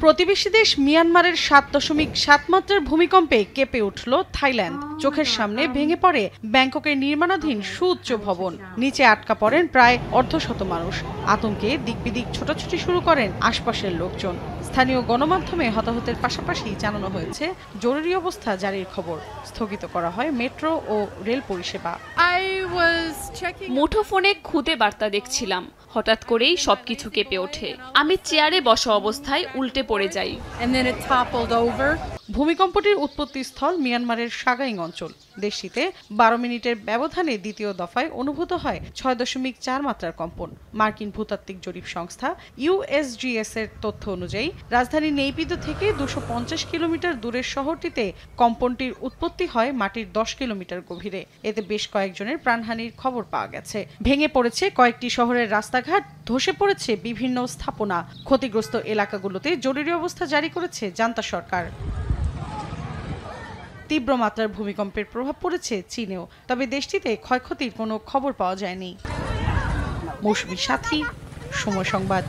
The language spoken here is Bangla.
প্রতিবেশী দেশ মিয়ানমারের ৭.৭ মাত্রার ভূমিকম্পে কেঁপে উঠল থাইল্যান্ড। চোখের সামনে ভেঙে পড়ে ব্যাংককের নির্মাণাধীন সুউচ্চ ভবন। নিচে আটকা পড়েন প্রায় অর্ধশত মানুষ। আতঙ্কে দিকবিদিক ছোটাছুটি শুরু করেন আশপাশের লোকজন। স্থানীয় গণমাধ্যমে হতাহতের পাশাপাশি জানানো হয়েছে জরুরি অবস্থা জারির খবর। স্থগিত করা হয় মেট্রো ও রেল পরিষেবা। মুঠোফোনে খুদে বার্তা দেখছিলাম, হঠাৎ করেই সবকিছু কেঁপে ওঠে। আমি চেয়ারে বসা অবস্থায় উল্টে পড়ে যাই। ভূমিকম্পটির উৎপত্তিস্থল মিয়ানমারের সাগাইং অঞ্চল। দেশটিতে 12 মিনিটের ব্যবধানে দ্বিতীয় দফায় অনুভূত হয় 6.4 মাত্রার কম্পন। মার্কিন ভূতাত্ত্বিক জরিপ সংস্থা USGS এর তথ্য অনুযায়ী রাজধানী নেইপিদো থেকে 250 কিলোমিটার দূরের শহরটিতে কম্পনটির উৎপত্তি হয় মাটির 10 কিলোমিটার গভীরে। এতে বেশ কয়েকজনের প্রাণহানির খবর পাওয়া গেছে। ভেঙে পড়েছে কয়েকটি শহরের রাস্তাঘাট, ধসে পড়েছে বিভিন্ন স্থাপনা। ক্ষতিগ্রস্ত এলাকাগুলোতে জরুরি অবস্থা জারি করেছে জান্তা সরকার। তীব্র মাত্রার ভূমিকম্পের প্রভাব পড়েছে চীনেও, তবে দেশটিতে ক্ষয়ক্ষতির কোনো খবর পাওয়া যায়নি। মৌসুমী সাথী, সময় সংবাদ।